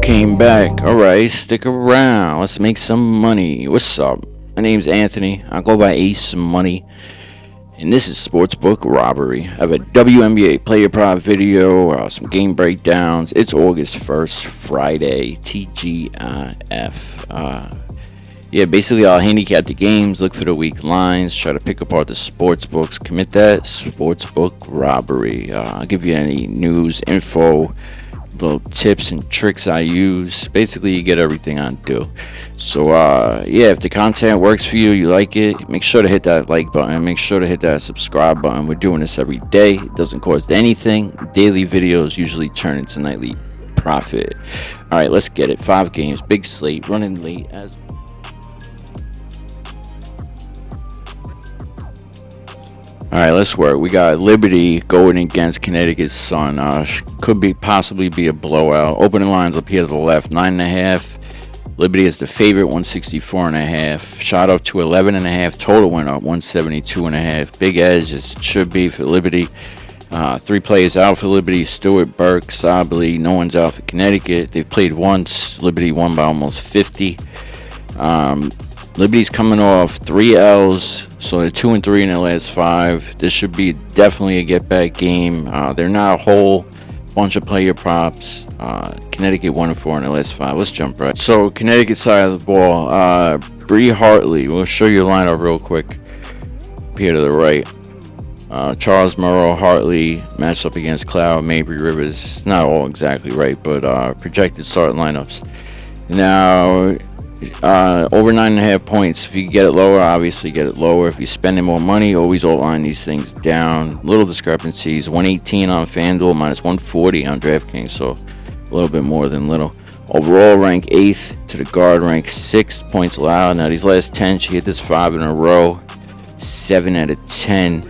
came back. Alright, stick around. Let's make some money. What's up? My name's Anthony. I go by Ace Money. And this is SportsBook-Robbery. I have a WNBA player prop video, some game breakdowns. It's August 1st, Friday, TGIF. Basically I'll handicap the games, look for the weak lines, try to pick apart the sports books, commit that SportsBook-Robbery. I'll give you any news, info, little tips and tricks I use. Basically you get everything I do. So if the content works for you, you like it, make sure to hit that like button, make sure to hit that subscribe button. We're doing this every day. It doesn't cost anything. Daily videos usually turn into nightly profit. Alright, let's get it. 5 games, big slate, running late as Alright, let's work. We got Liberty going against Connecticut Sun. Could possibly be a blowout. Opening lines up here to the left, 9.5. Liberty is the favorite, 164.5. Shot up to 11.5. Total went up, 172.5. Big edge as it should be for Liberty. 3 players out for Liberty: Stewart, Burke, Sabley. No one's out for Connecticut. They've played once. Liberty won by almost 50. Liberty's coming off 3 L's, so they're 2-3 in their last 5. This should be definitely a get-back game. They're not a whole bunch of player props. Connecticut 1-4 in their last 5. Let's jump right. So Connecticut side of the ball, Bree Hartley. We'll show you the lineup real quick. Here to the right. Charles Morrow, Hartley matched up against Cloud, Mabry, Rivers. It's not all exactly right, but projected starting lineups. Now, over 9.5 points. If you get it lower, obviously get it lower. If you're spending more money, always outline these things down. Little discrepancies. 118 on Fanduel, minus 140 on Draftkings, so a little bit more than little. Overall, rank 8th to the guard, rank 6th points allowed. Now, these last 10, she hit this 5 in a row. 7 out of 10.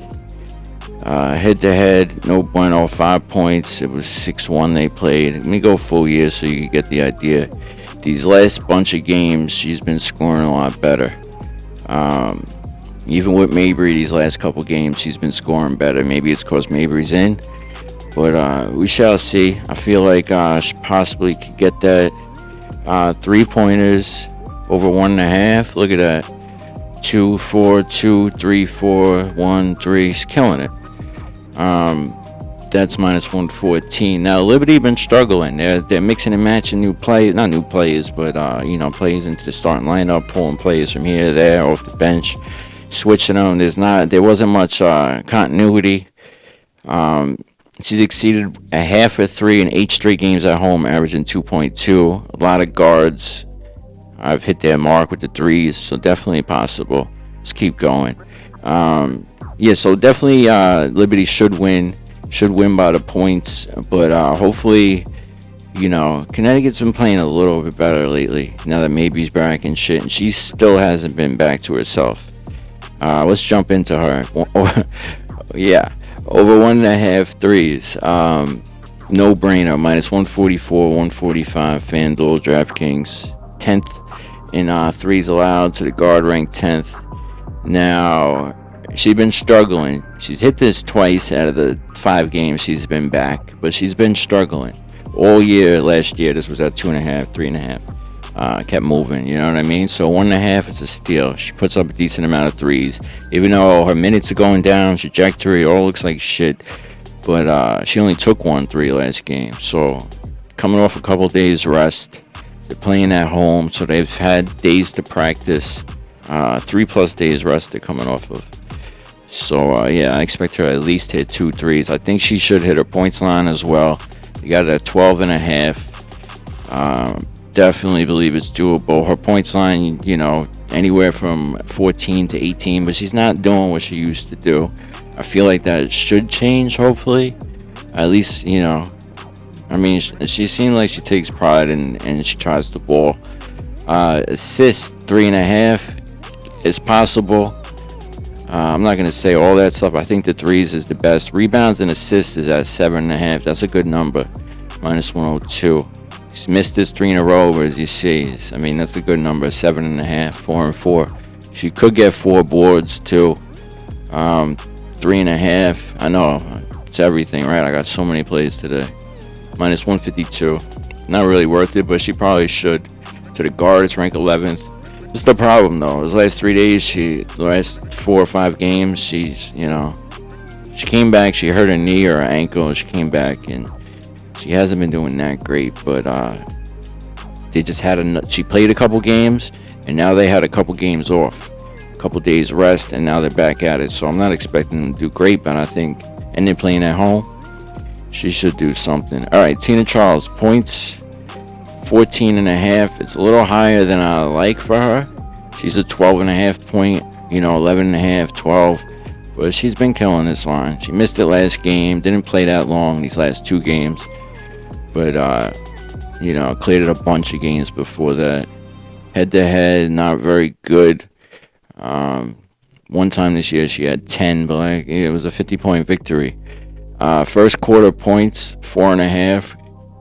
Head-to-head, no bueno, 5 points. It was 6-1 they played. Let me go full year so you get the idea. These last bunch of games, she's been scoring a lot better. Even with Mabry, these last couple games, she's been scoring better. Maybe it's because Mabry's in, but we shall see. I feel like she possibly could get that 3-pointers over 1.5. Look at that. 2, 4, 2, 3, 4, 1, 3. She's killing it. That's minus 114. Now Liberty been struggling. They're mixing and matching not new players, but players into the starting lineup, pulling players from here to there off the bench, switching them. There wasn't much continuity. She's exceeded a half of 3 in 8 straight games at home, averaging 2.2. A lot of guards I've hit their mark with the 3s, so definitely possible. Let's keep going. So definitely Liberty should win by the points, but hopefully, Connecticut's been playing a little bit better lately now that Mabry's back and shit, and she still hasn't been back to herself. Let's jump into her. Over 1.5 threes. No brainer. Minus 144, 145. Fanduel, Draftkings. 10th in 3s allowed to the guard, ranked 10th. Now, she's been struggling. She's hit this twice out of the 5 games she's been back, but she's been struggling all year. Last year, this was at 2.5, 3.5. Kept moving, you know what I mean? So 1.5 is a steal. She puts up a decent amount of 3s, even though her minutes are going down, trajectory all looks like shit. But she only took 1 3 last game. So coming off a couple days rest, they're playing at home, so they've had days to practice. 3+ days rest they're coming off of. So, I expect her to at least hit 2 3s. I think she should hit her points line as well. You got it at 12.5. Definitely believe it's doable. Her points line, anywhere from 14 to 18, but she's not doing what she used to do. I feel like that should change, hopefully. At least, she seems like she takes pride and she tries the ball. Assists, 3.5 is possible. I'm not going to say all that stuff. I think the 3s is the best. Rebounds and assists is at 7.5. That's a good number. Minus 102. She's missed this 3 in a row, as you see. That's a good number. 7.5, 4 and 4. She could get 4 boards too. 3.5. I know it's everything, right? I got so many plays today. Minus 152. not really worth it, but she probably should. To the guard, it's ranked 11th. This is the problem, though. Those last 3 days, the last 4 or 5 games, she came back. She hurt her knee or her ankle. She came back, and she hasn't been doing that great. But they just she played a couple games, and now they had a couple games off, a couple days rest, and now they're back at it. So I'm not expecting them to do great, but I think, and they're playing at home, she should do something. All right, Tina Charles, points 14.5. It's a little higher than I like for her. She's a 12.5 point, 11.5, 12. But she's been killing this line. She missed it last game. Didn't play that long these last 2 games. But, cleared it a bunch of games before that. Head-to-head, not very good. One time this year she had 10, but it was a 50-point victory. First quarter points, 4.5.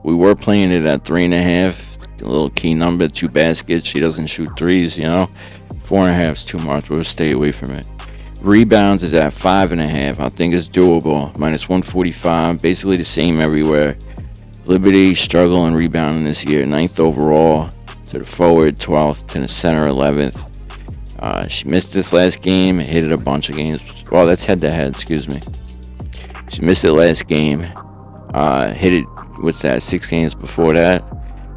We were playing it at 3.5. A little key number, 2 baskets. She doesn't shoot threes, 4.5 is too much. We'll stay away from it. Rebounds is at 5.5. I think it's doable. Minus 145. Basically the same everywhere. Liberty struggling rebounding this year. 9th overall to the forward, 12th to the center, 11th. She missed this last game. Hit it a bunch of games. Well, that's head-to-head. Excuse me. She missed it last game. Hit it. What's that? 6 games before that.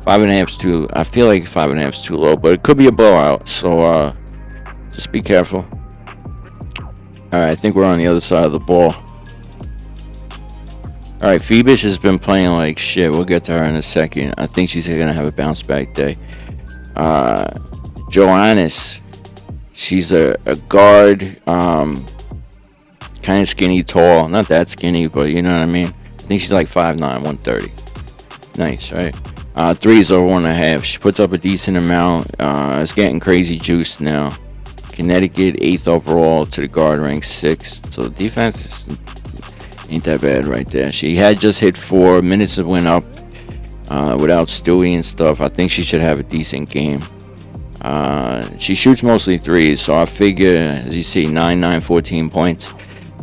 5.5 is too. I feel like 5.5 is too low, but it could be a blowout. So just be careful. All right, I think we're on the other side of the ball. All right, Phoebus has been playing like shit. We'll get to her in a second. I think she's gonna have a bounce back day. Joannis, she's a guard, kind of skinny, tall. Not that skinny, but you know what I mean. I think she's like 5'9", 130. Nice, right? 3's over 1.5. She puts up a decent amount. It's getting crazy juice now. Connecticut, 8th overall to the guard, ranked 6th. So the defense ain't that bad right there. She had just hit 4. Minutes went up without Stewie and stuff. I think she should have a decent game. She shoots mostly 3s, so I figure, as you see, 9, 14 points.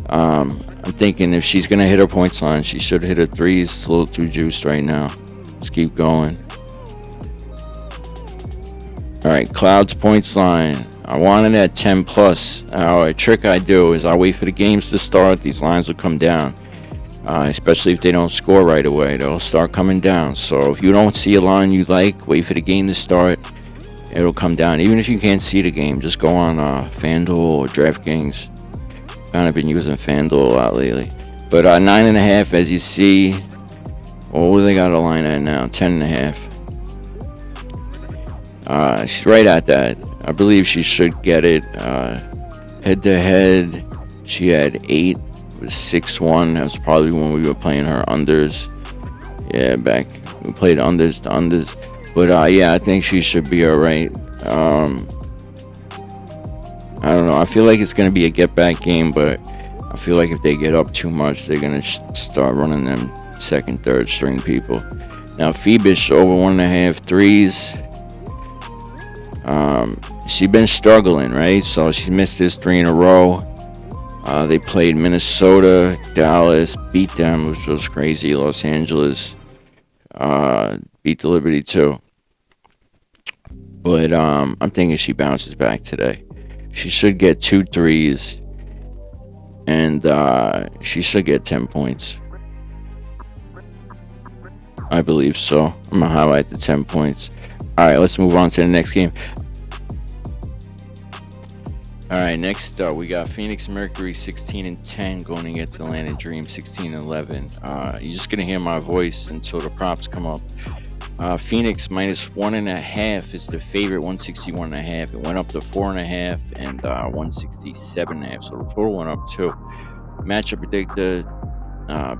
I'm thinking if she's going to hit her points line, she should hit her 3s. It's a little too juiced right now. Let's keep going. All right, Cloud's points line. I want it at 10 plus. A trick I do is I wait for the games to start. These lines will come down, especially if they don't score right away. They'll start coming down. So if you don't see a line you like, wait for the game to start. It'll come down. Even if you can't see the game, just go on Fanduel or Draftkings. Kind of been using Fanduel a lot lately. But 9.5, as you see. Well, what do they got a line at now? 10.5. She's right at that. I believe she should get it. Head-to-head, she had 8. It was 6-1. That was probably when we were playing her unders. Yeah, we played unders to unders. But, yeah, I think she should be all right. I don't know. I feel like it's going to be a get-back game, but I feel like if they get up too much, they're going to start running them second, third string people. Now, Phoebus over 1.5 threes. She's been struggling, right? So she missed this 3 in a row. They played Minnesota, Dallas, beat them, which was crazy. Los Angeles beat the Liberty too. But I'm thinking she bounces back today. She should get 2 threes, and she should get 10 points. I believe so. I'm gonna highlight the 10 points. All right, let's move on to the next game. All right, next we got Phoenix Mercury 16-10 going against Atlanta Dream 16-11. You're just gonna hear my voice until the props come up. Phoenix minus 1.5 is the favorite, 161.5. It went up to 4.5 and 167.5. So the total went up too. Matchup predictor,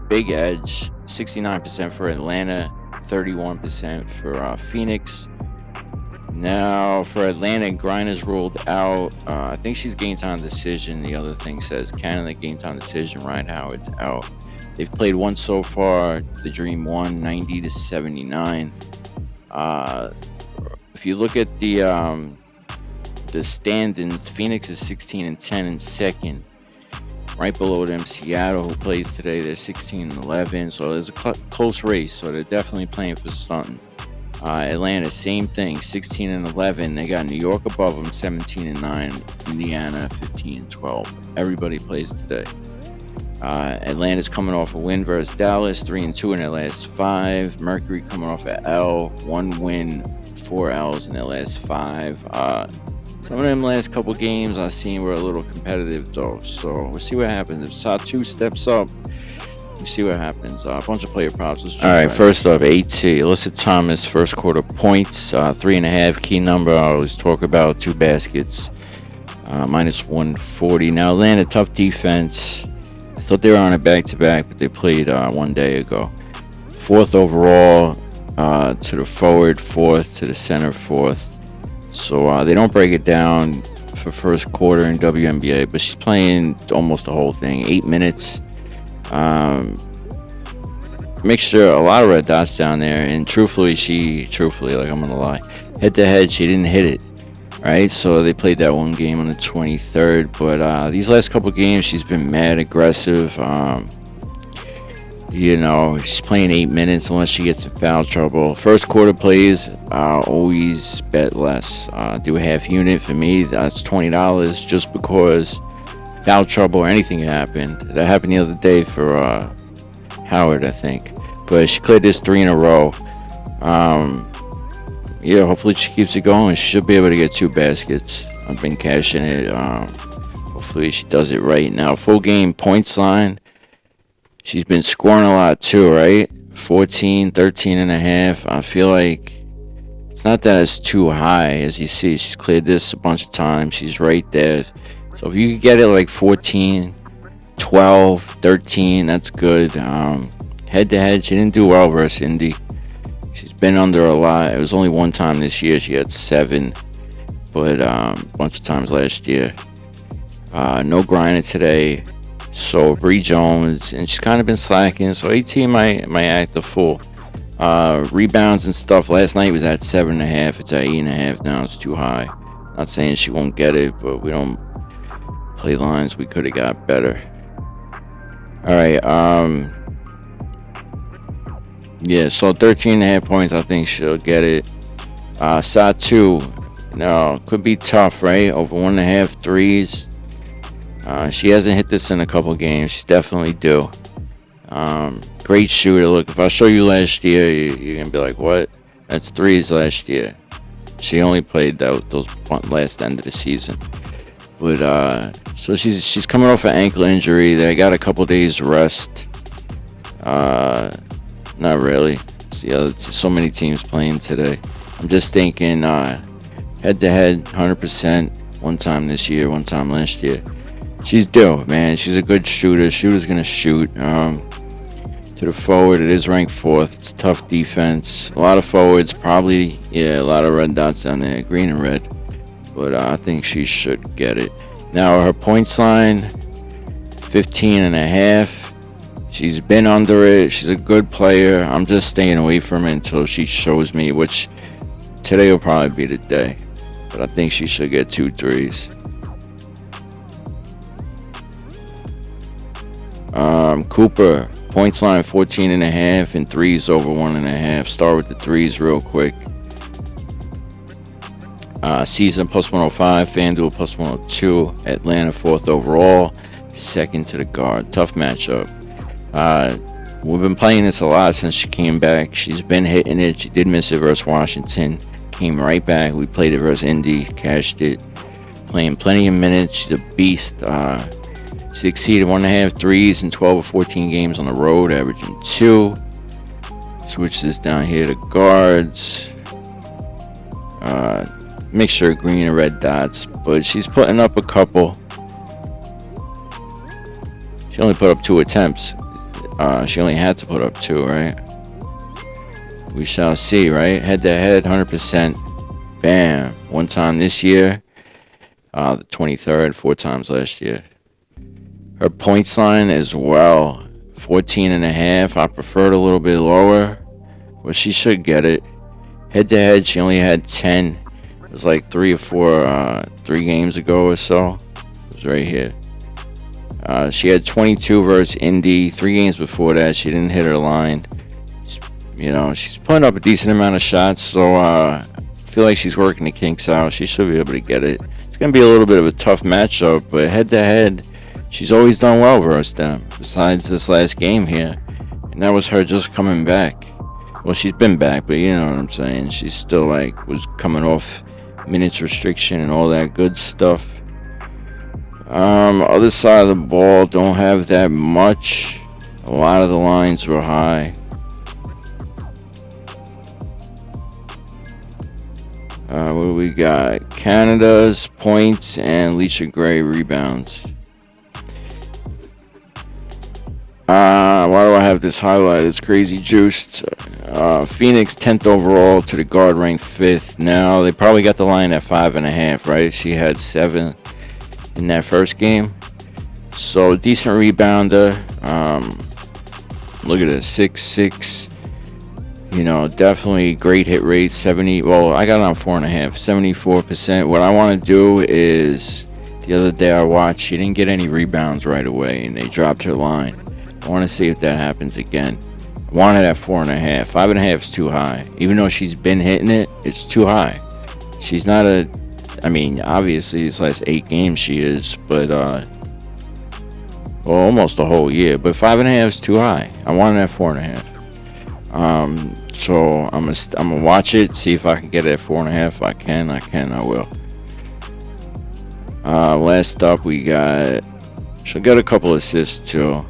big edge, 69% for Atlanta, 31% for Phoenix. Now, for Atlanta, Griner's ruled out. I think she's game time decision. The other thing says Canada game time decision. Ryan Howard's out. They've played one so far. The Dream won 90-79. If you look at the standings, Phoenix is 16-10 in second. Right below them, Seattle, who plays today, they're 16-11. So there's a close race. So they're definitely playing for something. Atlanta, same thing, 16-11. They got New York above them, 17-9. Indiana, 15-12. Everybody plays today. Atlanta's coming off a win versus Dallas, 3-2 in their last 5. Mercury coming off an L, 1 win, 4 L's in their last 5. Some of them last couple games I've seen were a little competitive though, so we'll see what happens. If Satu steps up, we'll see what happens. A bunch of player props. All right, first off, AT, Alyssa Thomas, first quarter points, 3.5, key number. I always talk about 2 baskets, minus 140. Now, Atlanta, tough defense. I thought they were on a back-to-back, but they played 1 day ago. 4th overall to the forward, 4th to the center, 4th. So they don't break it down for first quarter in WNBA, but she's playing almost the whole thing, 8 minutes. Make sure a lot of red dots down there, and truthfully, like I'm gonna lie, head-to-head, she didn't hit it. Right, so they played that 1 game on the 23rd, but these last couple games she's been mad aggressive. She's playing 8 minutes unless she gets in foul trouble. First quarter plays, always bet less. Do a half unit for me. That's $20 just because foul trouble or anything happened. That happened the other day for Howard, I think, but she cleared this 3 in a row. Hopefully she keeps it going. She should be able to get 2 baskets. I've been cashing it. Hopefully she does it right now. Full game points line. She's been scoring a lot too, right? 14, 13.5. I feel like it's not that it's too high. As you see, she's cleared this a bunch of times. She's right there. So if you could get it like 14, 12, 13, that's good. Head-to-head, she didn't do well versus Indy. She's been under a lot. It was only 1 time this year she had 7, but a bunch of times last year. No Griner today. So Bree Jones, and she's kind of been slacking. So AT might act a fool. Rebounds and stuff. Last night was at 7.5. It's at 8.5 now. It's too high. Not saying she won't get it, but we don't play lines. We could have got better. All right. So 13.5 points, I think she'll get it. Satu, could be tough, right? Over 1.5 threes. She hasn't hit this in a couple games. She's definitely due. Great shooter. Look, if I show you last year, you're going to be like, what? That's 3s last year. She only played those last end of the season. But, so she's coming off an ankle injury. They got a couple days rest. Not really. So many teams playing today. I'm just thinking head-to-head, 100%. 1 time this year, 1 time last year. She's due, man. She's a good shooter. Shooter's going to shoot. To the forward, it is ranked 4th. It's tough defense. A lot of forwards, probably, a lot of red dots down there, green and red. But I think she should get it. Now, her points line, 15.5. She's been under it. She's a good player. I'm just staying away from it until she shows me, which today will probably be the day. But I think she should get 2 threes. Cooper, points line 14.5 and 3s over 1.5. Start with the 3s real quick. Season plus 105, Fanduel plus 102, Atlanta 4th overall, 2nd to the guard. Tough matchup. We've been playing this a lot since she came back. She's been hitting it. She did miss it versus Washington. Came right back. We played it versus Indy, cashed it. Playing plenty of minutes. She's a beast. She exceeded 1.5 threes in 12 or 14 games on the road, averaging 2. Switch this down here to guards. Make sure green and red dots, but she's putting up a couple. She only put up 2 attempts. She only had to put up 2, right? We shall see, right? Head-to-head, 100%. Bam. 1 time this year. The 23rd, 4 times last year. Her points line as well, 14.5. I preferred a little bit lower, but she should get it. Head-to-head, she only had 10. It was like 3 or 4, 3 games ago or so. It was right here. She had 22 versus Indy. 3 games before that, she didn't hit her line. She's putting up a decent amount of shots, so I feel like she's working the kinks out. She should be able to get it. It's going to be a little bit of a tough matchup, but head-to-head, she's always done well versus them, besides this last game here. And that was her just coming back. Well, she's been back, but you know what I'm saying. She's still, was coming off minutes restriction and all that good stuff. Other side of the ball, don't have that much. A lot of the lines were high. What do we got? Canada's points and Leisha Gray rebounds. Why do I have this highlighted? It's crazy juiced. Phoenix 10th overall to the guard ranked 5th. Now they probably got the line at 5.5, right? She had 7 in that first game. So decent rebounder. Look at this, 6'6". Definitely great hit rate. 70. Well, I got it on 4.5, 74%. What I want to do is, the other day I watched, she didn't get any rebounds right away, and they dropped her line. I want to see if that happens again. I want it at 4.5. 5.5 is too high. Even though she's been hitting it, it's too high. She's not obviously these last 8 games she is, but almost the whole year. But 5.5 is too high. I want it at 4.5. So I'm gonna watch it, see if I can get it at 4.5. If I can, I will. Last up, she'll get a couple assists too. I'm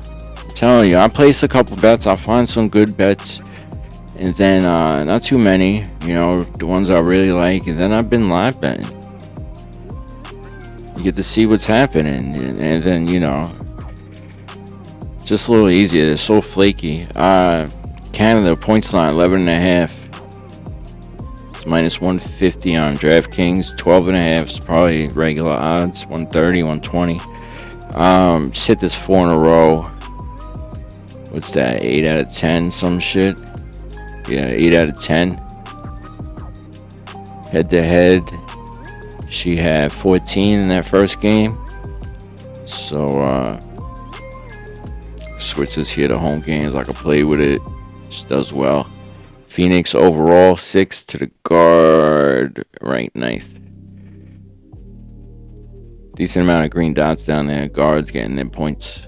telling you, I place a couple bets. I'll find some good bets, and then not too many. The ones I really like, and then I've been live betting. You get to see what's happening, and then just a little easier. They're so flaky. Canada points line 11.5. It's minus 150 on DraftKings. 12.5 is probably regular odds. 130, 120. Just hit this 4 in a row. What's that? 8 out of 10, some shit. Yeah, 8 out of 10. Head to head, she had 14 in that first game. So switches here to home games. I can play with it. She does well. Phoenix overall 6th to the guard, ranked 9th. Decent amount of green dots down there. Guards getting their points.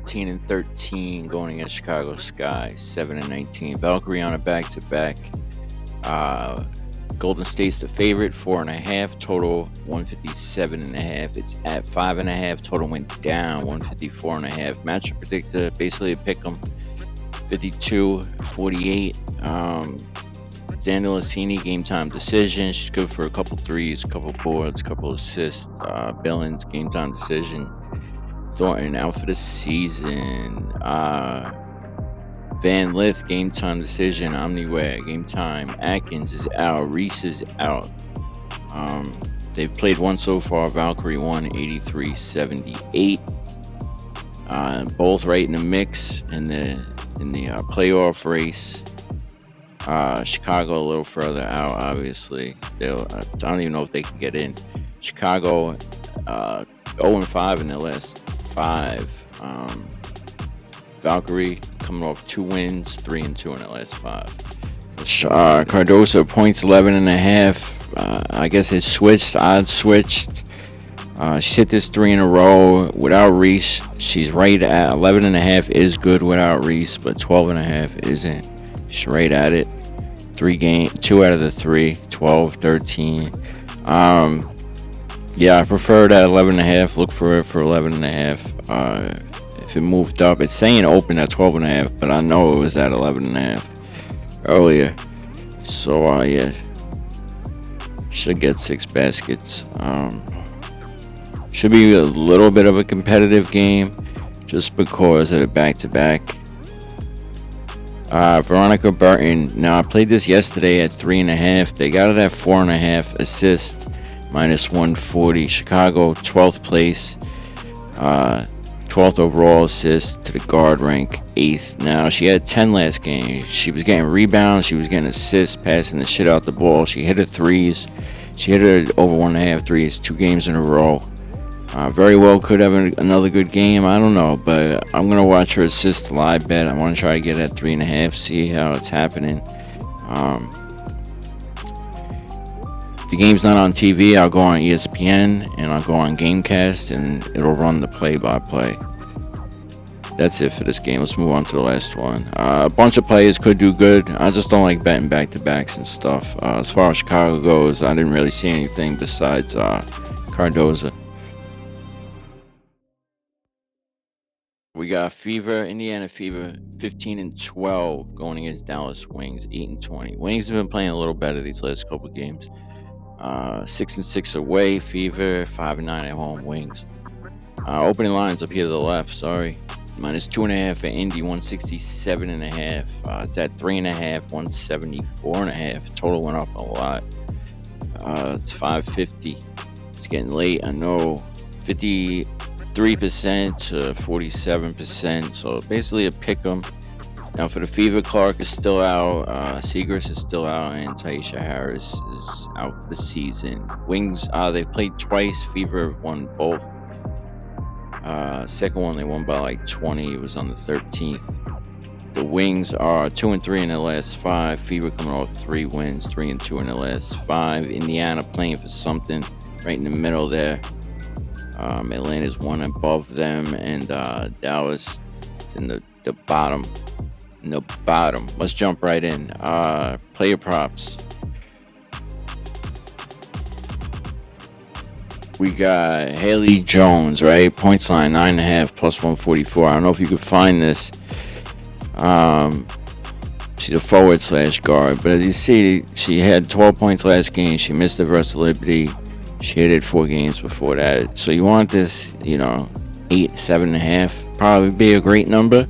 13 going against Chicago Sky. 7-19. Valkyrie on a back-to-back. Golden State's the favorite, 4.5. Total 157.5. It's at 5.5. Total went down 154.5. Matchup predictor, basically a pick 'em. 52-48. Xander Lassini, game time decision. She's good for a couple threes, a couple boards, a couple assists. Billings, game time decision. Thornton out for the season. Van Lith, game time decision. Omniware, game time. Atkins is out. Reese is out. They've played one so far. Valkyrie won 83-78. Both right in the mix in the playoff race. Chicago a little further out, obviously. I don't even know if they can get in. Chicago 0-5 in their last 5. Valkyrie coming off 2 wins, 3-2 in the last 5. Cardoso points 11.5. I guess it switched. Odds switched. She hit this 3 in a row without Reese. She's right at 11.5 is good without Reese, but 12.5 isn't. She's right at it. 2 out of the 3, 12, 13. Yeah, I prefer it at 11.5. Look for it for 11.5. If it moved up, it's saying open at 12.5, but I know it was at 11.5 earlier. So yeah, should get 6 baskets. Should be a little bit of a competitive game, just because of the back-to-back. Veronica Burton. Now I played this yesterday at 3.5. They got it at 4.5. Assist minus 140. Chicago 12th place. 12th overall assist to the guard, rank 8th. Now she had 10 last game. She was getting rebounds. She was getting assists, passing the shit out the ball. She hit her threes. She hit her over 1.5 threes 2 games in a row. Very well could have another good game. I don't know, but I'm gonna watch her assist live bet. I want to try to get at 3.5. See how it's happening. If the game's not on TV, I'll go on ESPN and I'll go on Gamecast and it'll run the play-by-play. That's it for this game. Let's move on to the last one. A bunch of players could do good. I just don't like betting back-to-backs and stuff. As far as Chicago goes, I didn't really see anything besides Cardoza. We got Indiana Fever, 15-12, going against Dallas Wings, 8-20. Wings have been playing a little better these last couple games. 6-6 away, Fever, 5-9 at home, Wings. Opening lines up here to the left, sorry. -2.5 for Indy, 167.5. It's at 3.5, 174.5. Total went up a lot. It's 550. It's getting late, I know. 53% to 47%. So basically a pick 'em. Now for the Fever, Clark is still out. Seagrass is still out, and Taisha Harris is out for the season. Wings, they've played twice. Fever have won both. Second one they won by like 20. It was on the 13th. The Wings are 2-3 in their last 5. Fever coming off 3 wins, 3-2 in their last 5. Indiana playing for something right in the middle there. Atlanta's one above them, and Dallas in the bottom. Let's jump right in. Player props. We got Haley Jones, right? Points line 9.5 plus 144. I don't know if you could find this. She's a forward/guard, but as you see, she had 12 points last game. She missed the versus Liberty. She hit it 4 games before that. So you want this, 8, 7.5, probably be a great number.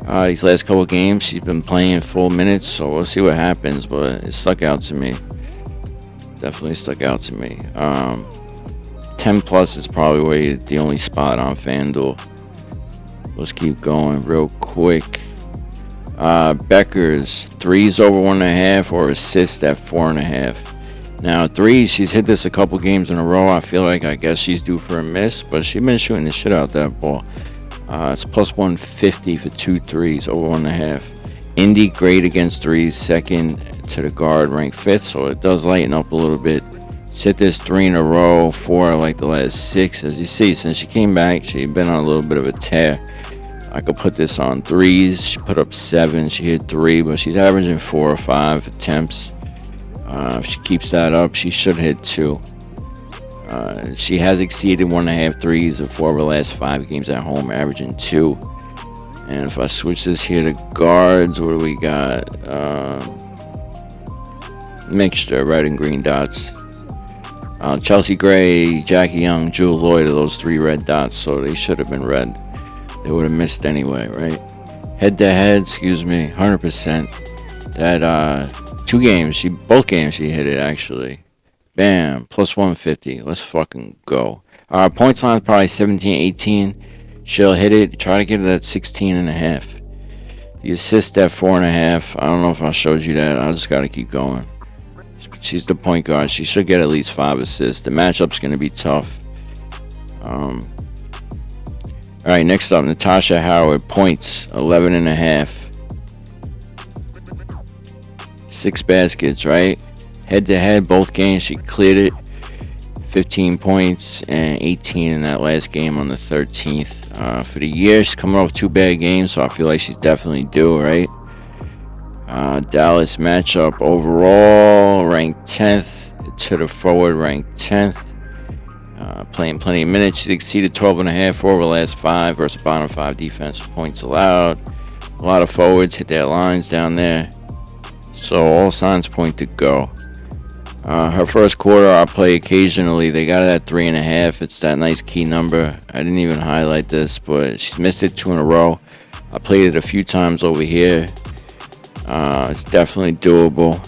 These last couple games, she's been playing full minutes, so we'll see what happens. But it stuck out to me. Definitely stuck out to me. 10 plus is probably the only spot on Fanduel. Let's keep going real quick. Becker's 3s over 1.5 or assists at 4.5. Now 3s, she's hit this a couple games in a row. I guess she's due for a miss, but she's been shooting the shit out that ball. It's plus 150 for 2 3s over 1.5. Indy great against 3s, second to the guard, ranked 5th, so it does lighten up a little bit. She hit this 3 in a row, 4 like the last 6. As you see, since she came back, she's been on a little bit of a tear. I could put this on 3s. She put up 7. She hit 3, but she's averaging 4 or 5 attempts. If she keeps that up, she should hit 2. She has exceeded 1.5 3s of 4 of her last 5 games at home, averaging 2. And if I switch this here to guards, what do we got? Mixture, red and green dots. Chelsea Gray, Jackie Young, Jewel Lloyd are those 3 red dots, so they should have been red. They would have missed anyway, right? Head-to-head, 100%. That 2 games, both games she hit it actually. Bam, plus 150. Let's fucking go. Points line probably 17, 18. She'll hit it. Try to get it at 16.5. The assist at 4.5. I don't know if I showed you that. I just got to keep going. She's the point guard. She should get at least 5 assists. The matchup's going to be tough. All right, next up, Natasha Howard. Points, 11.5. 6 baskets, right? Head-to-head, both games, she cleared it. 15 points and 18 in that last game on the 13th. For the year, she's coming off 2 bad games, so I feel like she's definitely due, right? Dallas matchup overall, ranked 10th. To the forward, ranked 10th. Playing plenty of minutes. She's exceeded 12.5 for over the last 5 versus bottom 5 defensive points allowed. A lot of forwards hit their lines down there. So all signs point to go. Her first quarter, I play occasionally. They got it at 3.5. It's that nice key number. I didn't even highlight this, but she's missed it 2 in a row. I played it a few times over here. It's definitely doable.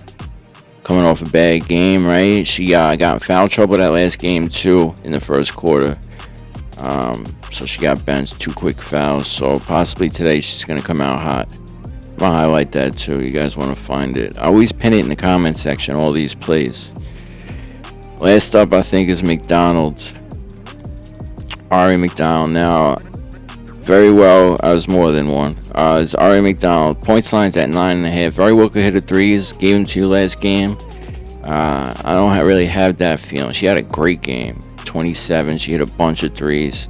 Coming off a bad game, right? She got in foul trouble that last game too in the first quarter. So she got benched, 2 quick fouls. So possibly today she's gonna come out hot. I'm gonna highlight that too. You guys want to find it? I always pin it in the comment section. All these plays. Last up, I think, is McDonald. Ari McDonald. Now, very well, I was more than one. It's Ari McDonald. Points lines at 9.5. Very well could hit a threes. Gave him to you last game. I don't really have that feeling. She had a great game. 27. She hit a bunch of threes.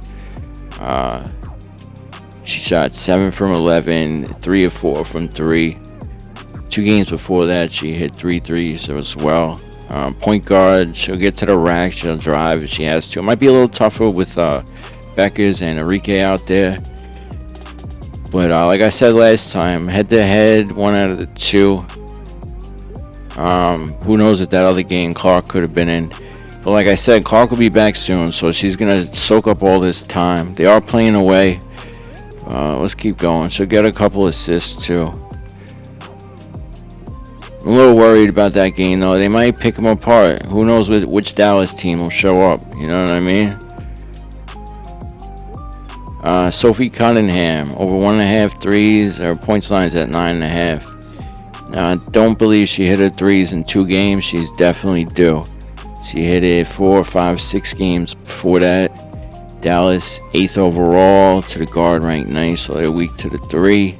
She shot 7 from 11, 3 of 4 from 3. 2 games before that, she hit 3 threes as well. Point guard, she'll get to the rack. She'll drive if she has to. It might be a little tougher with Beckers and Enrique out there. But like I said last time, head-to-head, 1 out of the 2. Who knows if that other game Clark could have been in. But like I said, Clark will be back soon, so she's going to soak up all this time. They are playing away. Let's keep going. She'll get a couple assists too. I'm a little worried about that game though. They might pick them apart. Who knows which Dallas team will show up. You know what I mean? Sophie Cunningham, over 1.5 threes. Her points line is at 9.5. Now, I don't believe she hit her threes in 2 games. She's definitely due. She hit it 4, 5, 6 games before that. Dallas 8th overall to the guard, ranked 9th, so they're weak to the 3.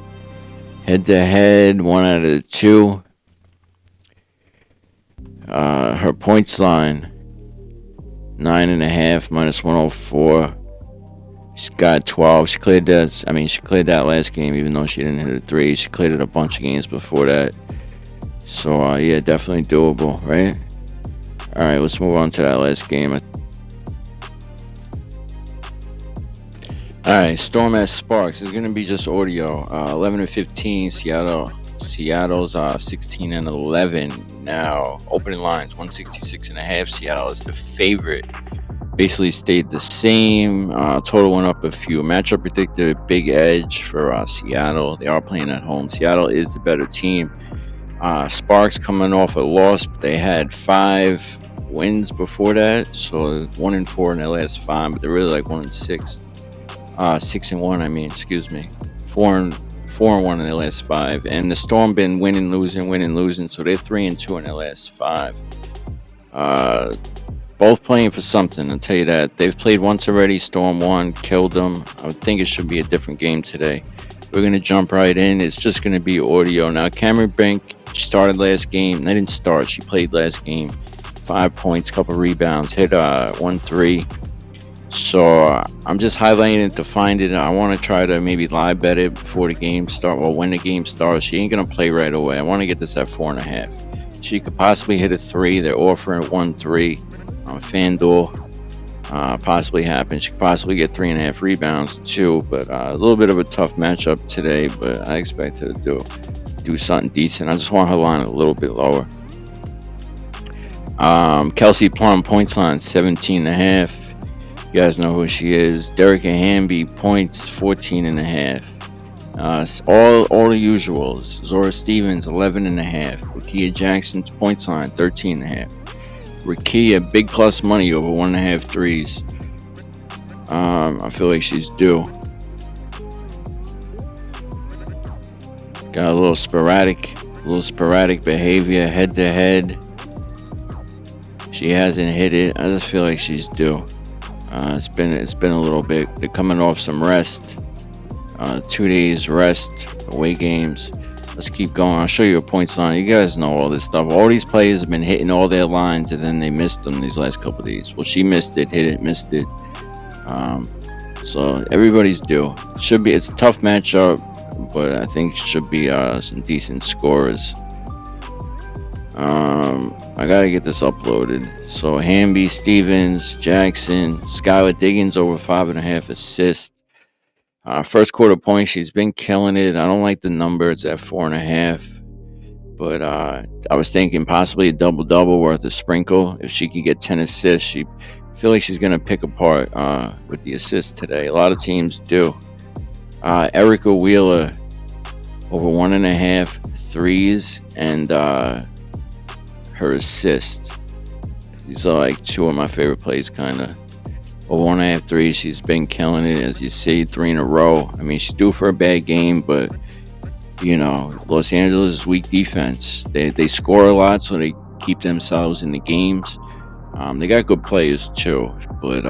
Head-to-head, 1 out of the 2. Her points line, 9.5 minus 104. She's got 12. She cleared that last game, even though she didn't hit a 3. She cleared it a bunch of games before that. So, yeah, definitely doable, right? All right, let's move on to that last game. All right, Storm at Sparks. It's going to be just audio. 11-15, Seattle's 16-11. Now, opening lines, 166.5. Seattle is the favorite. Basically stayed the same. Total went up a few. Matchup predicted, big edge for Seattle. They are playing at home. Seattle is the better team. Sparks coming off a loss, but they had 5 wins before that. So 1-4 in their last 5, but they're really like 1-6. 6-1, I mean, excuse me. 4-1 in their last 5. And the Storm been winning, losing. So they're 3-2 in their last 5. Both playing for something, I'll tell you that. They've played once already. Storm won, killed them. I would think it should be a different game today. We're going to jump right in. It's just going to be audio. Now, Cameron Brink started last game. They didn't start. She played last game. 5 points, couple rebounds, hit 1 3. So I'm just highlighting it to find it. I want to try to maybe live bet it before the game starts. Well, when the game starts, she ain't going to play right away. I want to get this at 4.5. She could possibly hit a 3. They're offering 1-3 on Fanduel. Possibly happen. She could possibly get 3.5 rebounds too. But a little bit of a tough matchup today. But I expect her to do something decent. I just want her line a little bit lower. Kelsey Plum, points line 17.5. You guys know who she is. Derek Hamby, points 14.5. All the usuals. Zora Stevens, 11.5. Rickea Jackson's points line 13.5. Rickea, big plus money over 1.5 threes. I feel like she's due. Got a little sporadic behavior head to head. She hasn't hit it. I just feel like she's due. It's been a little bit. They're coming off some rest. 2 days rest, away games. Let's keep going. I'll show you a points line. You guys know all this stuff. All these players have been hitting all their lines, and then they missed them these last couple of days. Well, she missed it, hit it, missed it. So everybody's due. It's a tough matchup, but I think it should be some decent scores. I gotta get this uploaded. So Hamby, Stevens, Jackson, Skylar Diggins over 5.5 assists. First quarter points, she's been killing it. I don't like the number. It's at 4.5. But I was thinking possibly a double-double worth a sprinkle. If she could get 10 assists, I feel like she's going to pick apart with the assists today. A lot of teams do. Erica Wheeler, over 1.5 threes, and her assist. These are like 2 of my favorite plays, kind of. Over 1.5 threes, she's been killing it, as you see, 3 in a row. I mean, she's due for a bad game, but, you know, Los Angeles' weak defense. They score a lot, so they keep themselves in the games. They got good players, too, but,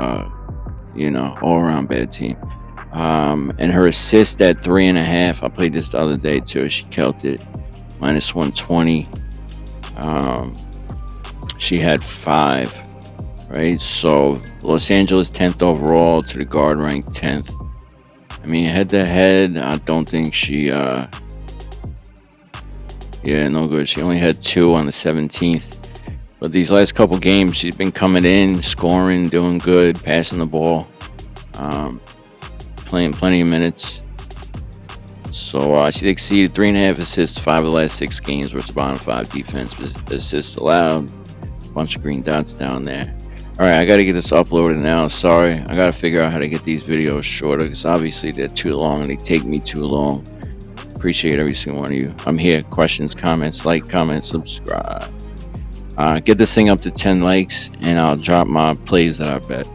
all around bad team. And her assist at 3.5. I played this the other day too. She killed it. Minus 120. She had 5. Right, so Los Angeles 10th overall to the guard ranked 10th. I mean, head to head, I don't think she. No good. She only had 2 on the 17th. But these last couple games, she's been coming in, scoring, doing good, passing the ball, playing plenty of minutes. So she exceeded 3.5 assists 5 of the last 6 games, where it's bottom 5 defense. Assists allowed. A bunch of green dots down there. All right, I got to get this uploaded now. Sorry, I got to figure out how to get these videos shorter, because obviously they're too long and they take me too long. Appreciate every single one of you. I'm here. Questions, comments, like, comment, subscribe. Get this thing up to 10 likes, and I'll drop my plays that I bet.